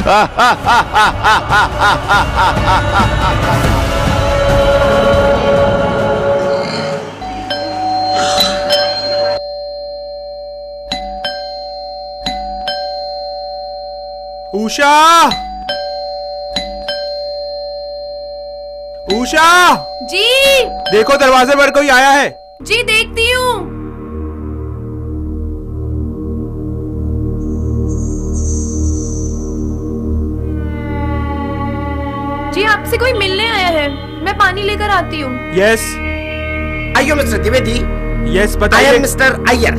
उषा, उषा जी देखो दरवाजे पर कोई आया है। जी देखती हूँ। जी आपसे कोई मिलने आया है, मैं पानी लेकर आती हूँ। यस आइयो मिस्टर द्विवेदी। यस आई बताइए। Am Mister Iyer,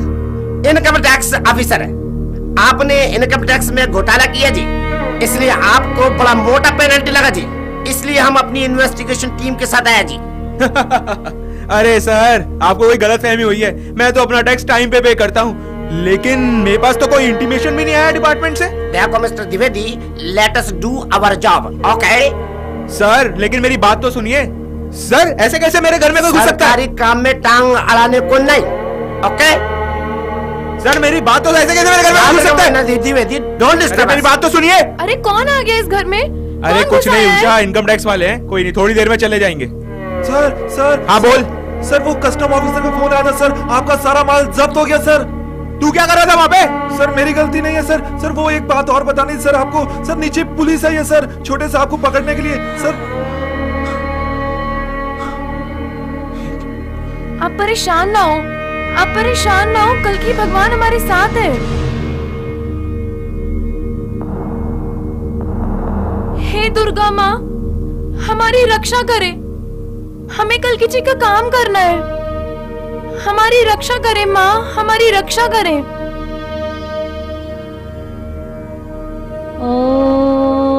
income tax officer है। आपने इनकम टैक्स में घोटाला किया जी, इसलिए आपको बड़ा मोटा पेनल्टी लगा जी। इसलिए हम अपनी इन्वेस्टिगेशन टीम के साथ आया जी। अरे सर, आपको कोई गलतफहमी हुई है। मैं तो अपना टैक्स टाइम पे करता हूँ, लेकिन मेरे पास तो कोई इंटीमेशन भी नहीं आया डिपार्टमेंट से। देखो Mister Dwivedi, let us do our job, okay? Sir लेकिन मेरी बात तो सुनिए। सर ऐसे कैसे मेरे घर में कोई घुस सकता है? सरकारी काम में टांग अड़ाने को नहीं, ओके? सर मेरी बात तो, ऐसे कैसे मेरे घर में कोई घुस सकता है? द्विवेदी डोंट डिस्टर्ब, मेरी बात तो सुनिए। अरे कौन आ गया इस घर में? अरे कौन कुछ घुसा नहीं है? उषा, इनकम टैक्स वाले हैं, कोई नहीं, थोड़ी देर में चले जाएंगे। सर हाँ बोल। सर वो कस्टम ऑफिसर का फोन आया था सर, आपका सारा माल जब्त हो गया सर। तू क्या कर रहा था वहाँ पे? सर मेरी गलती नहीं है सर। सर वो एक बात और बतानी सर आपको, सर नीचे पुलिस आई है सर, छोटे साहब को पकड़ने के लिए सर। आप परेशान ना हो, आप परेशान ना हो, कल की भगवान हमारे साथ है। हे दुर्गा माँ, हमारी रक्षा करे। हमें कल की का काम करना है। हमारी रक्षा करे माँ, हमारी रक्षा करे। ओम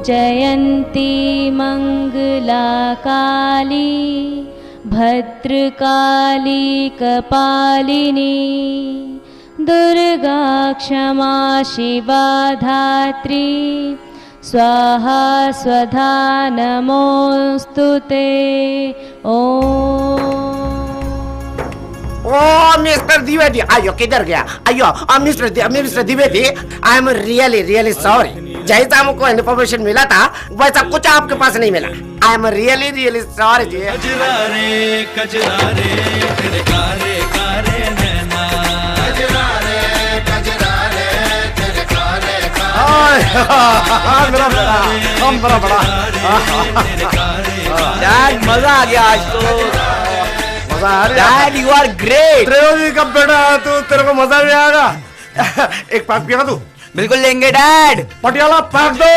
जयंती मंगला काली भद्रकाली कपालिनी दुर्गा क्षमा शिवा धात्री स्वाहा स्वधा नमोस्तुते। ओम। ओ मिस्टर द्विवेदी, आयो किधर गया? आयो mister Dwivedi, I am really sorry. जैसा हमको इन्फॉर्मेशन मिला था वैसा कुछ आपके पास नहीं मिला। आई एम रियली सॉरी जी। कजरारे कजरारे तेरे कारे कारे नैना, कजरारे कजरारे तेरे कारे कारे। मेरा बड़ा डैड मजा आ गया आज तो। मजा आ रहा है। Dad you are great. Trivedi का बेटा है तू, तेरे को मजा नहीं आएगा। एक पैक पिया तू? बिल्कुल लेंगे डैड। पटियाला पैक दो।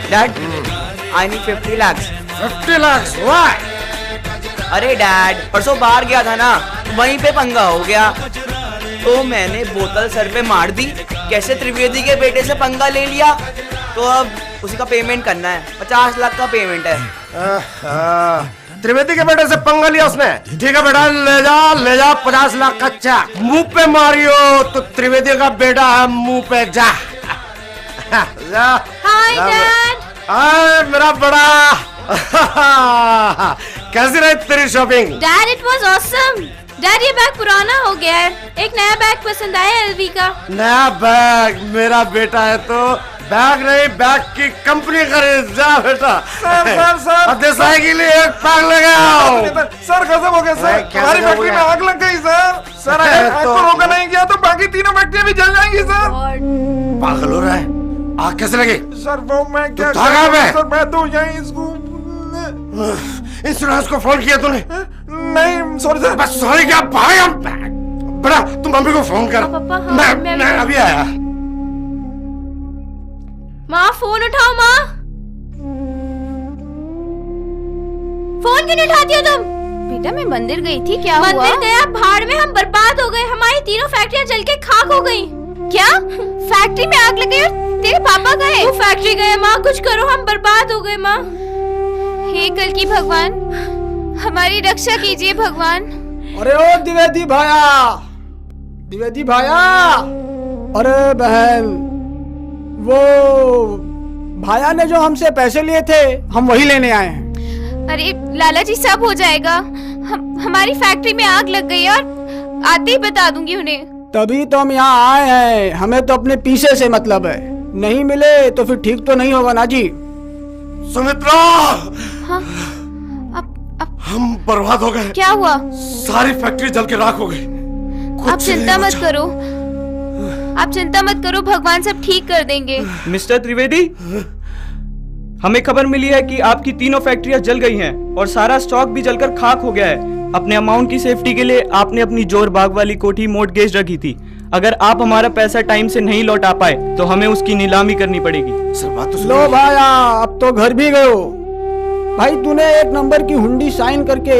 Dad I need 50 lakh. 50 lakh? Why? अरे डैड परसों बाहर गया था ना, वहीं पे पंगा हो गया, तो मैंने बोतल सर पे मार दी। कैसे त्रिवेदी के बेटे से पंगा ले लिया, तो अब उसी का पेमेंट करना है। 50 लाख का पेमेंट है। त्रिवेदी के बेटे से पंगा लिया उसने? ठीक है बेटा, ले जा 50 लाख का चेक। मुंह पे मारियो तो त्रिवेदी का बेटा है, मुंह पे जा। Hi dad. हाय मेरा बड़ा। कैसी रही तेरी shopping? Dad it was awesome. Dad ये बैग पुराना हो गया है, एक नया बैग पसंद आया एलवी का। नया बैग? मेरा बेटा है तो बैग नहीं, बैग की कंपनी खरीद। जा बेटा। सर अब देसाई के लिए एक पैक लगे आओ। सर खत्म हो गया सर, हमारी फैक्ट्री में आग लग गई सर। सर अगर आग को रोका नहीं गया तो बाकी तीनों फैक्ट्रियां भी जल जाएंगी सर। पागल हो रहा है? आग कैसे लगी? सर वो मैं क्या था कहाँ पे? सर मैं तो यहीं इसको इंश्योरेंस को फोन किया तूने? नहीं सॉरी सर। बस सॉरी क्या भाई? हम बेटा तुम मम्मी को फोन कर। पापा, हाँ, मैं अभी आया। माँ फोन उठाओ माँ। फोन क्यों नहीं उठाती हो तुम? बेटा मैं मंदिर गई थी, क्या हुआ? मंदिर गया भाड़ में, हम बर्बाद हो गए, हमारी तीनों फैक्ट्रियां जल के खाक हो गई। क्या फैक्ट्री में आग लग गई और तेरे पापा गए? वो फैक्ट्री गए माँ, कुछ करो, हम बर्बाद हो गए माँ। हे कल की भगवान, हमारी रक्षा कीजिए भगवान। अरे ओ द्विवेदी भाया, द्विवेदी भाया। अरे बहन, वो भाया ने जो हमसे पैसे लिए थे हम वही लेने आए हैं। अरे लाला जी सब हो जाएगा, हमारी फैक्ट्री में आग लग गई और आते ही बता दूंगी उन्हें। तभी तो हम यहाँ आए हैं, हमें तो अपने पीछे से मतलब है, नहीं मिले तो फिर ठीक तो नहीं होगा ना जी। सुमित्रा, हाँ, हम बर्बाद हो गए। क्या हुआ? सारी फैक्ट्री जल के राख हो गई। आप चिंता मत करो, आप चिंता मत करो, भगवान सब ठीक कर देंगे। मिस्टर त्रिवेदी, हमें खबर मिली है कि आपकी तीनों फैक्ट्रियां जल गई हैं और सारा स्टॉक भी जलकर खाक हो गया है। अपने अमाउंट की सेफ्टी के लिए आपने अपनी जोर बाग वाली कोठी मोर्टगेज रखी थी। अगर आप हमारा पैसा टाइम से नहीं लौटा पाए तो हमें उसकी नीलामी करनी पड़ेगी। सर बात तो लो भाया, अब तो घर भी गए हो। भाई तूने 1 नंबर की हुंडी साइन करके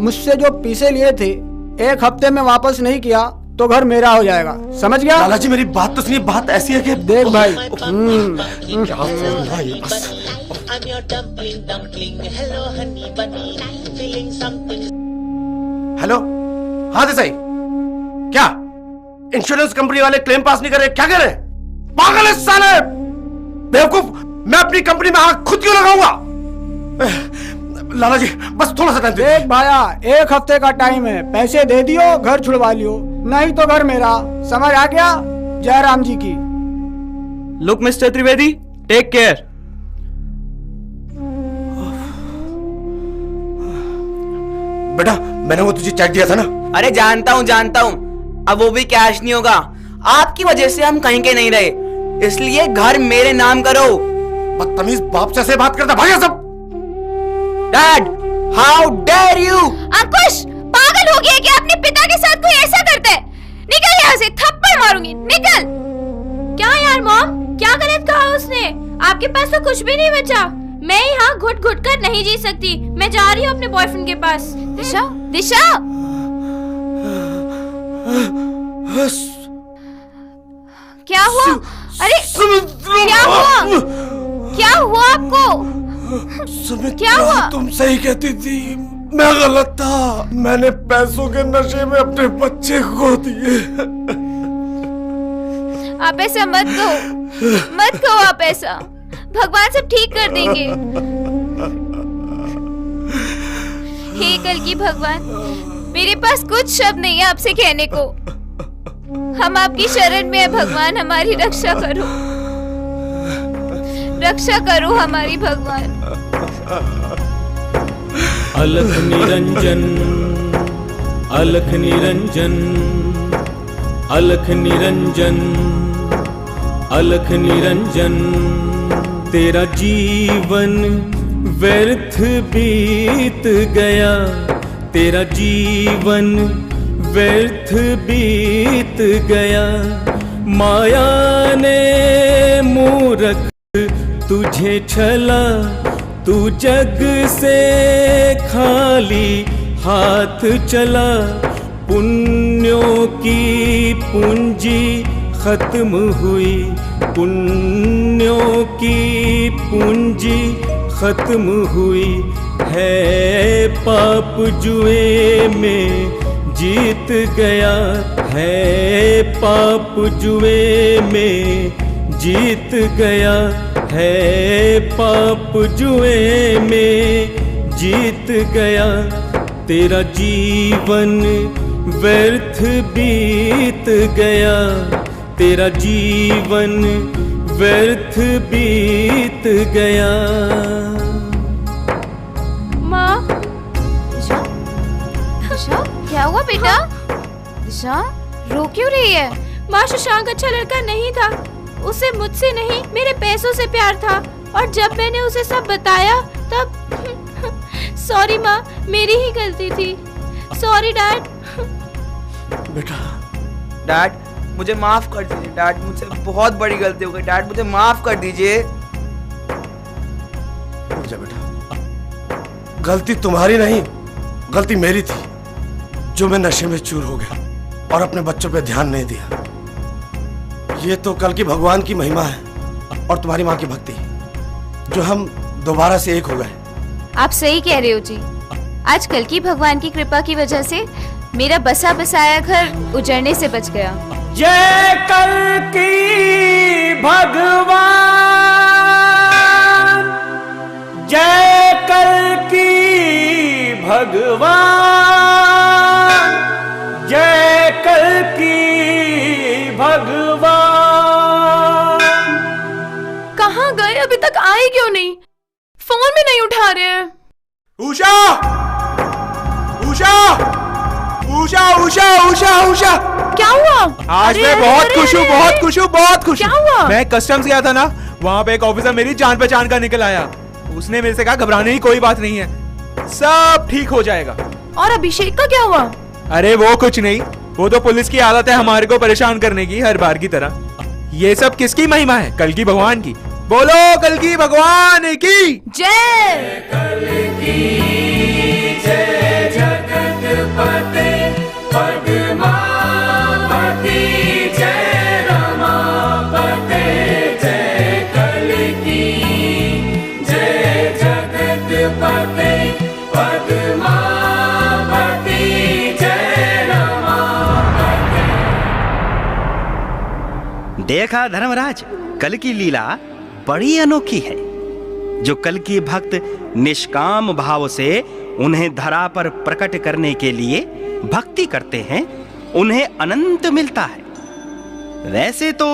मुझसे जो पैसे लिए थे 1 हफ्ते में वापस नहीं किया तो घर मेरा हो जाएगा, समझ गया? लाला जी मेरी बात तो सुनिए। बात ऐसी है कि देख भाई, क्या बोलना है बस। हेलो, हाँ देसाई, क्या इंश्योरेंस कंपनी वाले क्लेम पास नहीं कर रहे? क्या कर रहे? पागल है साले, बेवकूफ। मैं अपनी कंपनी में आग खुद क्यों लगाऊंगा? लाला जी बस थोड़ा सा टाइम दे। देख भाया, 1 हफ्ते का टाइम है, पैसे दे दियो, घर छुड़वा लियो, नहीं तो घर मेरा, समझ आ गया? जय राम जी की। Look Mister Trivedi, take care. बेटा मैंने वो तुझे चेक दिया था ना? अरे जानता हूँ, अब वो भी कैश नहीं होगा। आपकी वजह से हम कहीं के नहीं रहे, इसलिए घर मेरे नाम करो। बदतमीज बाप जैसे बात करता, भागा सब। Dad, how dare you? Ankush, पागल हो गया क्या? अपने पिता के साथ कोई ऐसा करता है? निकल यहाँ से, थप्पड़ मारूंगी, निकल। क्या यार मॉम, क्या गलत कहा उसने? आपके पास तो कुछ भी नहीं बचा। मैं यहाँ घुट घुट कर नहीं जी सकती, मैं जा रही हूँ अपने बॉयफ्रेंड के पास। दिशा, दिशा, क्या हुआ? अरे क्या हुआ? क्या हुआ आपको? क्या हुआ? तुम सही कहती थी, मैं गलत था। मैंने पैसों के नशे में अपने बच्चे खो दिए। आप ऐसा मत कहो, मत कहो आप ऐसा। भगवान सब ठीक कर देंगे। हे कल की भगवान, मेरे पास कुछ शब्द नहीं है आपसे कहने को। हम आपकी शरण में है भगवान, हमारी रक्षा करो, रक्षा करो हमारी भगवान। अलख निरंजन, अलख निरंजन, अलख निरंजन, अलख निरंजन। तेरा जीवन व्यर्थ बीत गया, तेरा जीवन व्यर्थ बीत गया। माया ने मूर्ख तुझे छला, तू जग से खाली हाथ चला। पुण्यों की पूंजी खत्म हुई, पुण्यों की पूंजी खत्म हुई। है पाप जुए में जीत गया, है पाप जुए में जीत गया, है पाप जुए में जीत गया। तेरा जीवन व्यर्थ बीत गया, तेरा जीवन व्यर्थ बीत गया। माँ, दिशा, दिशा, क्या हुआ बेटा? दिशा, रो क्यों रही है? माँ, शशांक अच्छा लड़का नहीं था, उसे मुझसे नहीं मेरे पैसों से प्यार था, और जब मैंने उसे सब बताया तब सॉरी माँ, मेरी ही गलती थी। Sorry dad. बेटा, डैड मुझे माफ कर दीजिए डैड, मुझसे बहुत बड़ी गलती हो गई डैड, मुझे माफ कर दीजिए। उठ जा बेटा, गलती तुम्हारी नहीं, गलती मेरी थी, जो मैं नशे में चूर हो गया और अपने बच्चों पे ध्यान नहीं दिया। ये तो कल की भगवान की महिमा है और तुम्हारी माँ की भक्ति, जो हम दोबारा से एक हो गए। आप सही कह रहे हो जी, आज कल की भगवान की कृपा की वजह से मेरा बसा बसाया घर उजड़ने से बच गया। जय कल की भगवान, जय कल की भगवान, जय कल की अभी तक आए क्यों नहीं? फोन भी नहीं उठा रहे हैं। उषा! उषा! उषा! उषा! उषा! उषा! क्या हुआ? आज मैं बहुत खुश हूँ, बहुत खुश हूँ, बहुत खुश क्या हूँ। हुआ? मैं कस्टम्स गया था ना, वहाँ पे एक ऑफिसर मेरी जान पहचान का निकल आया। उसने मेरे से कहा घबराने की कोई बात नहीं है, सब ठीक हो जाएगा। और अभिषेक का क्या हुआ? अरे वो कुछ नहीं, वो तो पुलिस की आदत है हमारे को परेशान करने की, हर बार की तरह। ये सब किसकी महिमा है? कल की भगवान की। बोलो कल की भगवान की जय। देखा धर्मराज, कल की लीला बड़ी अनोखी है। जो कल की भक्त निष्काम भाव से उन्हें धरा पर प्रकट करने के लिए भक्ति करते हैं, उन्हें अनंत मिलता है। वैसे तो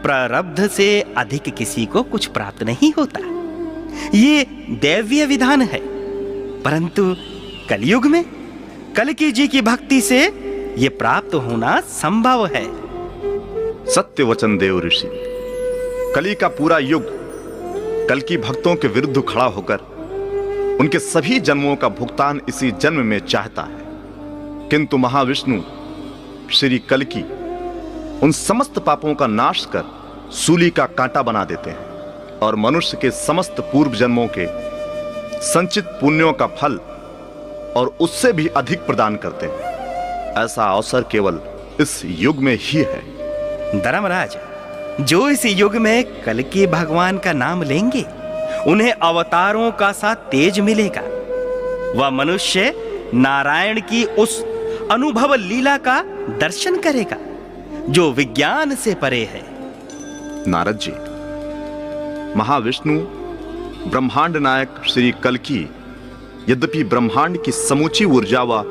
प्रारब्ध से अधिक किसी को कुछ प्राप्त नहीं होता, ये दैवीय विधान है। परंतु कलयुग में कल्कि जी की भक्ति से ये प्राप्त होना संभव है। सत्य वचन देव ऋषि। कली का पूरा युग कल्कि भक्तों के विरुद्ध खड़ा होकर उनके सभी जन्मों का भुगतान इसी जन्म में चाहता है। किंतु महाविष्णु श्री कल्कि उन समस्त पापों का नाश कर सूली का कांटा बना देते हैं और मनुष्य के समस्त पूर्व जन्मों के संचित पुण्यों का फल और उससे भी अधिक प्रदान करते हैं। ऐसा अवसर केवल इस युग में ही है। धर्मराज, जो इस युग में कल्कि भगवान का नाम लेंगे, उन्हें अवतारों का सा तेज मिलेगा। वह मनुष्य नारायण की उस अनुभव लीला का दर्शन करेगा जो विज्ञान से परे है। नारद जी, महाविष्णु ब्रह्मांड नायक श्री कल्कि यद्यपि ब्रह्मांड की समूची ऊर्जा व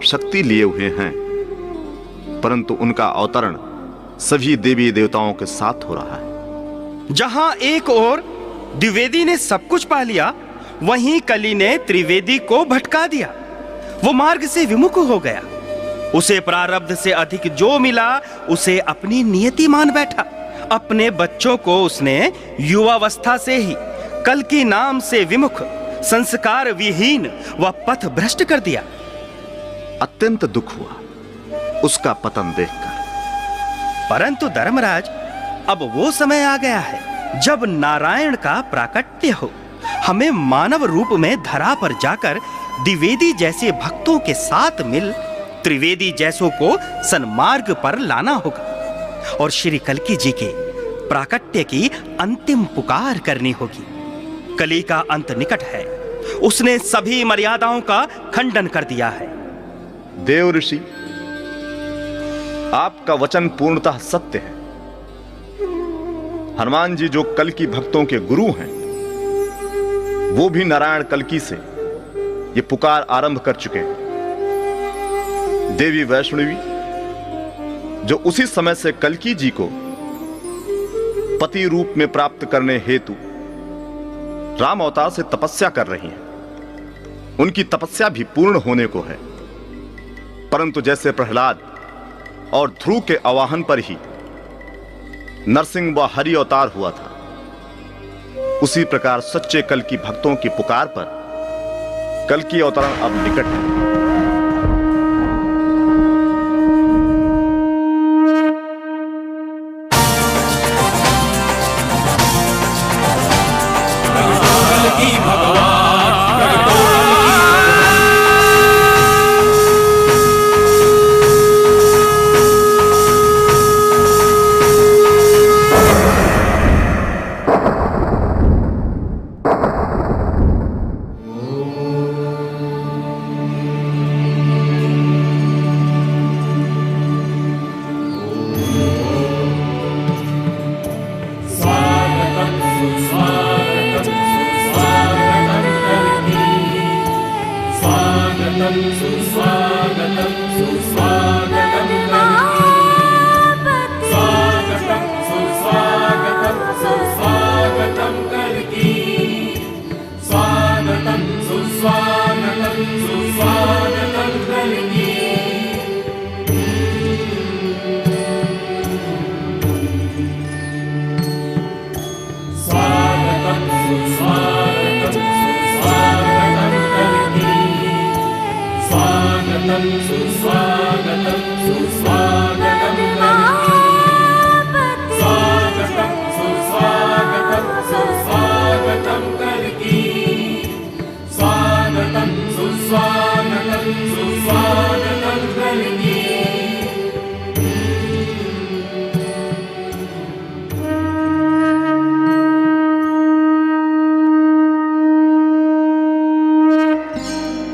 शक्ति लिए हुए हैं, परंतु उनका अवतरण सभी देवी देवताओं के साथ हो रहा है। जहां एक ओर द्विवेदी ने सब कुछ पा लिया, वहीं कली ने त्रिवेदी को भटका दिया। वो मार्ग से विमुख हो गया। उसे प्रारब्ध से अधिक जो मिला उसे अपनी नियति मान बैठा। अपने बच्चों को उसने युवावस्था से ही कल्कि नाम से विमुख, संस्कार विहीन व पथ भ्रष्ट कर दिया। अत्यंत दुख हुआ उसका पतन देखकर। परंतु धर्मराज, अब वो समय आ गया है जब नारायण का प्राकट्य हो। हमें मानव रूप में धरा पर जाकर द्विवेदी जैसे भक्तों के साथ मिल त्रिवेदी जैसों को सन्मार्ग पर लाना होगा और श्री कल्कि जी के प्राकट्य की अंतिम पुकार करनी होगी। कली का अंत निकट है। उसने सभी मर्यादाओं का खंडन कर दिया है। देव ऋषि, आपका वचन पूर्णतः सत्य है। हनुमान जी जो कल्कि भक्तों के गुरु हैं, वो भी नारायण कल्कि से ये पुकार आरंभ कर चुके हैं। देवी वैष्णवी जो उसी समय से कल्कि जी को पति रूप में प्राप्त करने हेतु राम अवतार से तपस्या कर रही हैं, उनकी तपस्या भी पूर्ण होने को है। परंतु जैसे प्रहलाद और ध्रुव के आवाहन पर ही नरसिंह व हरि अवतार हुआ था, उसी प्रकार सच्चे कल्कि भक्तों की पुकार पर कल्कि अवतरण अब निकट है।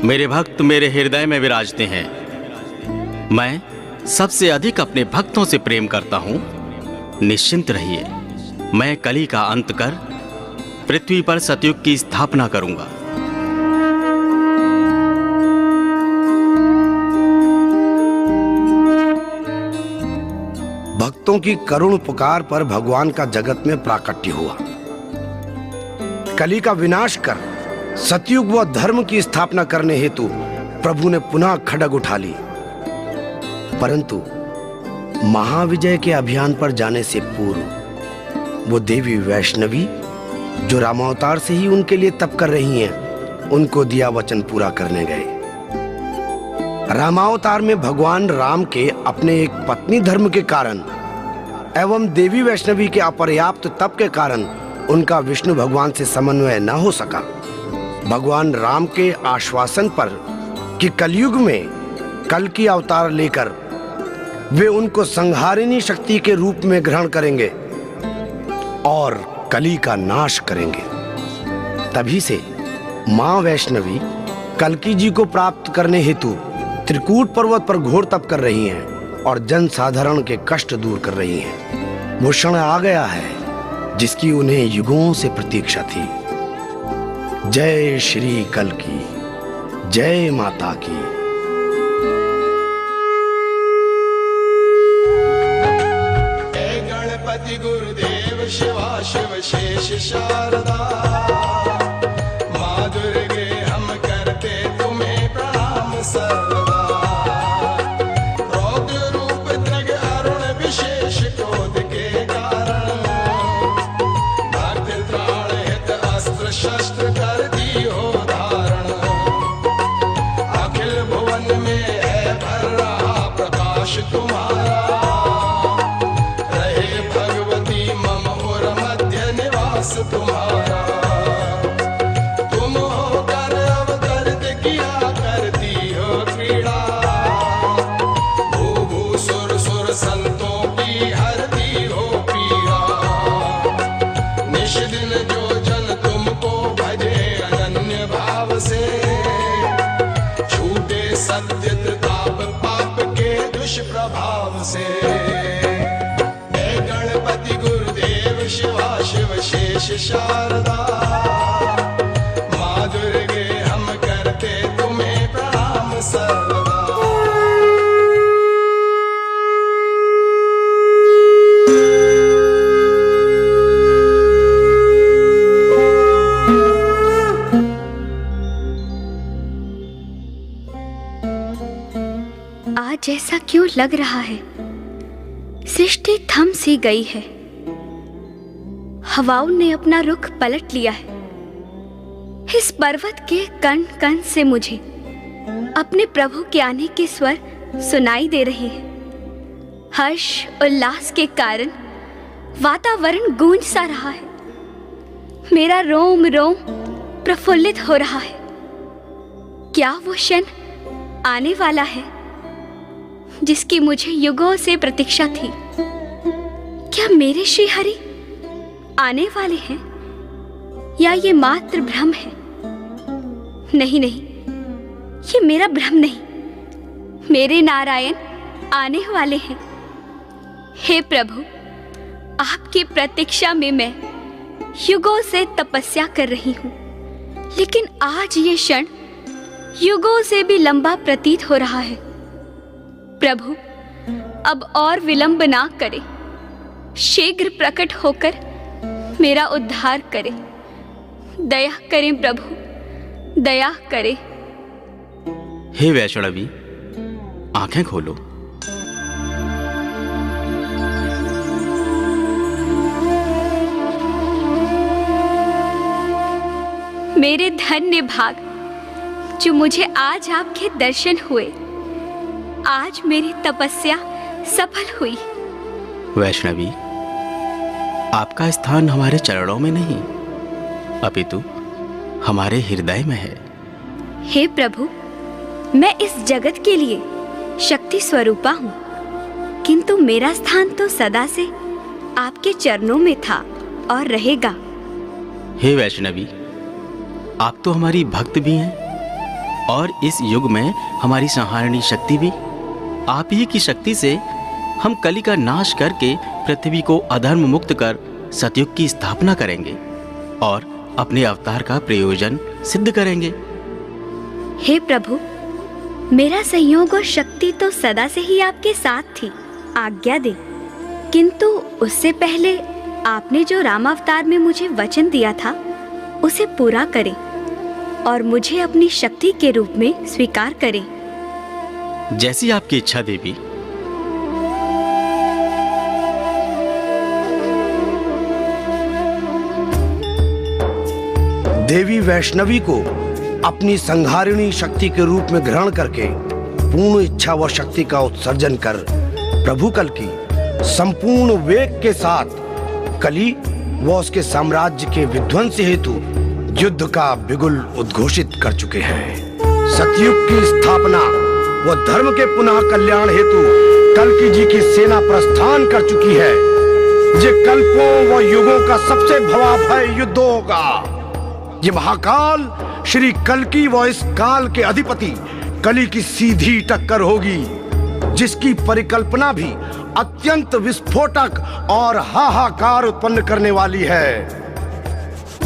मेरे भक्त मेरे हृदय में विराजते हैं। मैं सबसे अधिक अपने भक्तों से प्रेम करता हूं। निश्चिंत रहिए, मैं कली का अंत कर पृथ्वी पर सतयुग की स्थापना करूंगा। भक्तों की करुण पुकार पर भगवान का जगत में प्राकट्य हुआ। कली का विनाश कर सतयुग व धर्म की स्थापना करने हेतु प्रभु ने पुनः खड्ग उठा ली। परंतु महाविजय के अभियान पर जाने से पूर्व वो देवी वैष्णवी जो रामावतार से ही उनके लिए तप कर रही हैं, उनको दिया वचन पूरा करने गए। रामावतार में भगवान राम के अपने एक पत्नी धर्म के कारण एवं देवी वैष्णवी के अपर्याप्त तप के कारण उनका विष्णु भगवान से समन्वय न हो सका। भगवान राम के आश्वासन पर कि कलयुग में कल की अवतार लेकर वे उनको संहारिणी शक्ति के रूप में ग्रहण करेंगे और कली का नाश करेंगे। तभी से मां वैष्णवी कल्की जी को प्राप्त करने हेतु त्रिकूट पर्वत पर घोर तप कर रही हैं और जन साधारण के कष्ट दूर कर रही हैं। वो क्षण आ गया है जिसकी उन्हें युगों से प्रतीक्षा थी। जय श्री कल्की, जय माता की। गणपति गुरुदेव शिवा शिव शेष शारदा, माँ दुर्गे हम करते तुम्हें प्रणाम सर्वदा। रौद्र रूप दृग अरुण विशेष क्रोध के कारण, भक्त त्राण हित अस्त्र शस्त्र कर दी हो धारण। अखिल भुवन में है भर रहा प्रकाश तुम्हारा, तुम्हारा तुम होकर अवतरित किया करती हो क्रीड़ा। भू भू सुर सुर संतों की हरती हो पीड़ा। निश दिन जो जन तुमको भजे अनन्य भाव से, छूटे सत्य ताप पाप के दुष्प्रभाव से। गणपति गुरुदेव शिवा शिव शेष शारदा, माँ दुर्गे हम करते तुम्हें प्रणाम सर्वदा। आज ऐसा क्यों लग रहा है? सृष्टि थम सी गई है। हवाओं ने अपना रुख पलट लिया है। इस पर्वत के कण कण से मुझे अपने प्रभु के आने के स्वर सुनाई दे रहे हैं। हर्ष उल्लास के कारण वातावरण गूंज सा रहा है। मेरा रोम रोम प्रफुल्लित हो रहा है। क्या वो क्षण आने वाला है जिसकी मुझे युगों से प्रतीक्षा थी? क्या मेरे श्री हरि आने वाले हैं या ये मात्र भ्रम है? नहीं नहीं, ये मेरा भ्रम नहीं, मेरे नारायण आने वाले हैं। हे प्रभु, आपकी प्रतीक्षा में मैं युगों से तपस्या कर रही हूँ, लेकिन आज ये क्षण युगों से भी लंबा प्रतीत हो रहा है। प्रभु, अब और विलंब ना करें, शीघ्र प्रकट होकर मेरा उद्धार करें। दया करें प्रभु, दया करें। हे वैष्णवी, आंखें खोलो। मेरे धन्य भाग जो मुझे आज आपके दर्शन हुए। आज मेरी तपस्या सफल हुई। वैष्णवी, आपका स्थान हमारे चरणों में नहीं, अपितु हमारे हृदय में है। हे प्रभु, मैं इस जगत के लिए शक्ति स्वरूपा हूँ, किंतु मेरा स्थान तो सदा से आपके चरणों में था और रहेगा। हे वैष्णवी, आप तो हमारी भक्त भी हैं, और इस युग में हमारी संहारणी शक्ति भी आप ही की शक्ति से हम कली का नाश करके पृथ्वी को अधर्म मुक्त कर सतयुग की स्थापना करेंगे और अपने अवतार का प्रयोजन सिद्ध करेंगे। हे प्रभु, मेरा संयोग और शक्ति तो सदा से ही आपके साथ थी, आज्ञा दे। किंतु उससे पहले आपने जो राम अवतार में मुझे वचन दिया था उसे पूरा करें और मुझे अपनी शक्ति के रूप में स्वीकार करें। जैसी आपकी इच्छा देवी। देवी वैष्णवी को अपनी संहारिणी शक्ति के रूप में ग्रहण करके पूर्ण इच्छा व शक्ति का उत्सर्जन कर प्रभु कल्कि संपूर्ण वेग के साथ कली व उसके साम्राज्य के विध्वंस हेतु युद्ध का बिगुल उद्घोषित कर चुके हैं। सतयुग की स्थापना व धर्म के पुनः कल्याण हेतु कल्कि जी की सेना प्रस्थान कर चुकी है। ये कल्पों व युगों का सबसे भयावह युद्ध होगा। ये महाकाल श्री कल्कि व इस काल के अधिपति कली की सीधी टक्कर होगी, जिसकी परिकल्पना भी अत्यंत विस्फोटक और हाहाकार उत्पन्न करने वाली है।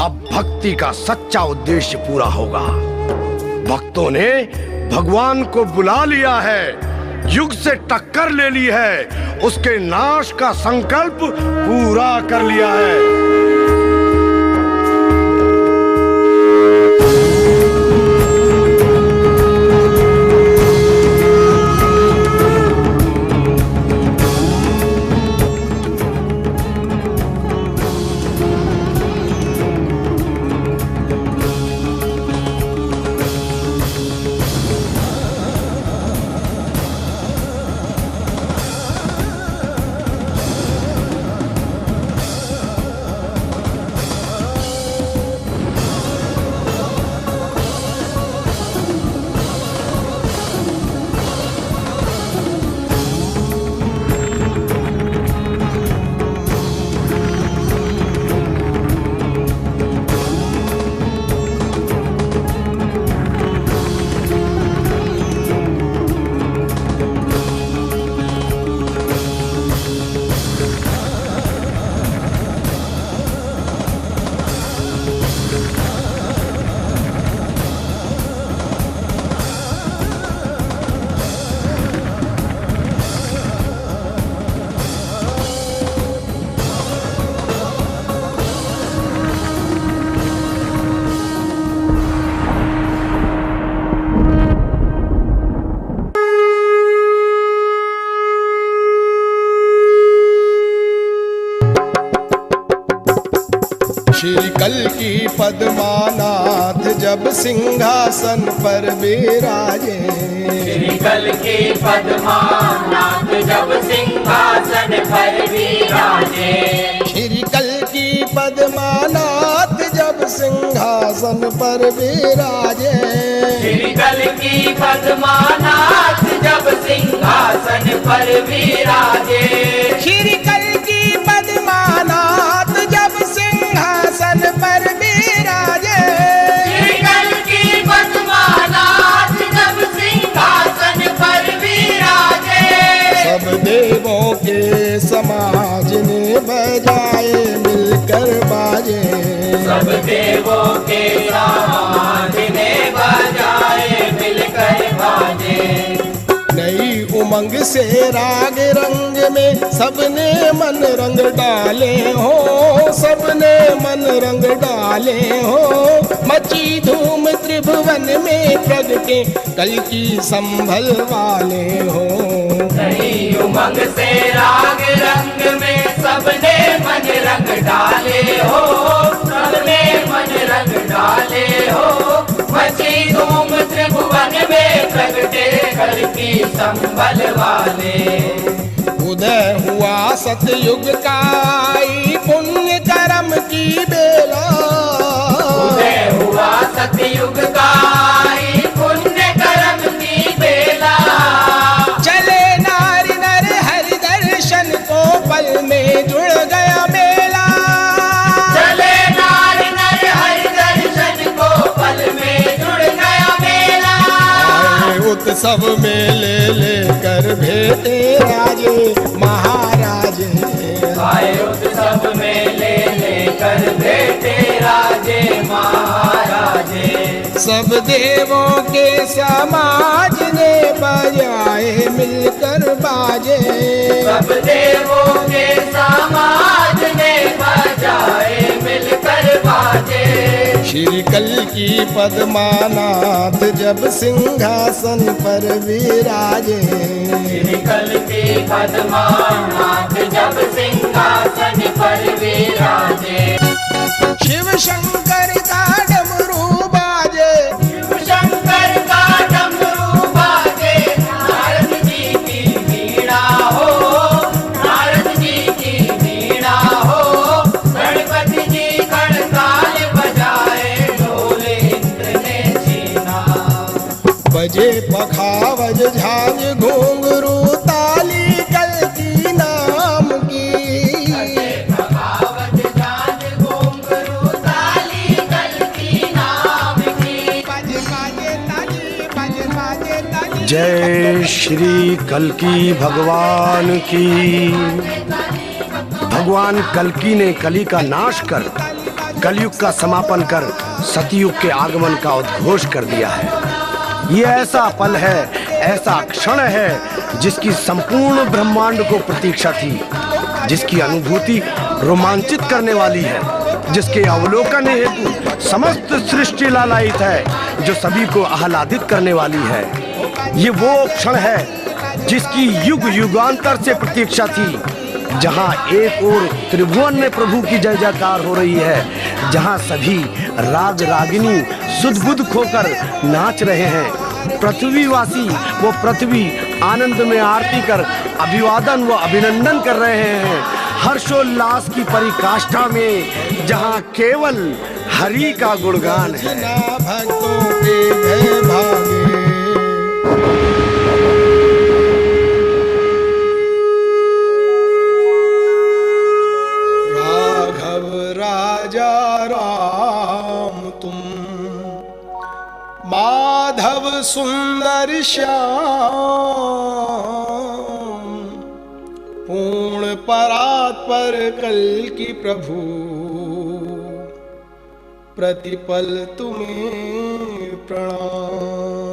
अब भक्ति का सच्चा उद्देश्य पूरा होगा। भक्तों ने भगवान को बुला लिया है, युग से टक्कर ले ली है, उसके नाश का संकल्प पूरा कर लिया है। श्री कल्कि पद्मानाथ जब सिंहासन पर विराजे, श्री कल्कि पद्मानाथ जब सिंहासन पर विराजे, श्री कल्कि पद्मानाथ जब सिंहासन पर विराजे, श्री कल्कि पद्मानाथ जब सिंहासन पर विराजे, श्री कल्कि पद्मानाथ जब सिंहासन पर विराजे, श्री कल्कि पद्मानाथ जब सिंहासन पर विराजे, सब देवों के समाज ने बजाए मिलकर बाजे, सब देवों के समाज ने बजाए मिलकर बाजे। नई उमंग से राग रंग में सबने मन रंग डाले हो, सबने मन रंग डाले हो, मची धूम त्रिभुवन में प्रगटे कल्कि संभल वाले हो। नई उमंग से राग रंग में सबने मन रंग डाले हो, सबने मन रंग डाले हो, मची धूम त्रिभुवन में प्रगटे कल्कि संभल वाले। उदय हुआ सतयुग का पुण्य कर्म की बेला, उदय हुआ सतयुग का पुण्य कर्म की बेला, चले नारी नर हरि दर्शन को पल में जुड़ गया मेला, चले नारी नर हरि दर्शन को पल में जुड़ गया मेला, सब में ले लेकर भेटे राजे महाराजे। आए उत्सव में ले लेकर भेटे राजे महाराजे। सब देवों के समाज ने बजाए मिलकर बाजे। सब देवों के समाज ने बजाए मिलकर बाजे। श्री कल्कि पद्मानाथ जब सिंहासन पर विराजे। श्री कल्कि पद्मानाथ जब सिंहासन पर विराजे। शिव शंकर का डमरू बाजे। शिव शंकर का डमरू बाजे। नारद जी की वीणा हो, नारद जी की वीणा हो। गणपति जी खड़ताल बजाए, ढोले इंद्र ने छीना। बजे पखावज झांझ घुंघरू ताली कल्कि नाम की। जय श्री कल्कि भगवान की। भगवान कल्कि ने कली का नाश कर कलयुग का समापन कर सतयुग के आगमन का उद्घोष कर दिया है। ये ऐसा पल है, ऐसा क्षण है जिसकी संपूर्ण ब्रह्मांड को प्रतीक्षा थी, जिसकी अनुभूति रोमांचित करने वाली है, जिसके अवलोकन हेतु समस्त सृष्टि लालायित है, जो सभी को आह्लादित करने वाली है। ये वो क्षण है जिसकी युग युगांतर से प्रतीक्षा थी, जहां एक ओर त्रिभुवन में प्रभु की जय जयकार हो रही है, जहां सभी राग रागिनी सुध बुध खोकर नाच रहे हैं। पृथ्वीवासी वो पृथ्वी आनंद में आरती कर अभिवादन व अभिनंदन कर रहे हैं, हर्षोल्लास की परिकाष्ठा में, जहां केवल हरि का गुणगान है। भक्तों के भय भागे। राघव राजा राम तुम, माधव सुंदर श्याम। पूर्ण परात्पर कल्कि प्रभु, प्रतिपल तुम्हें प्रणाम।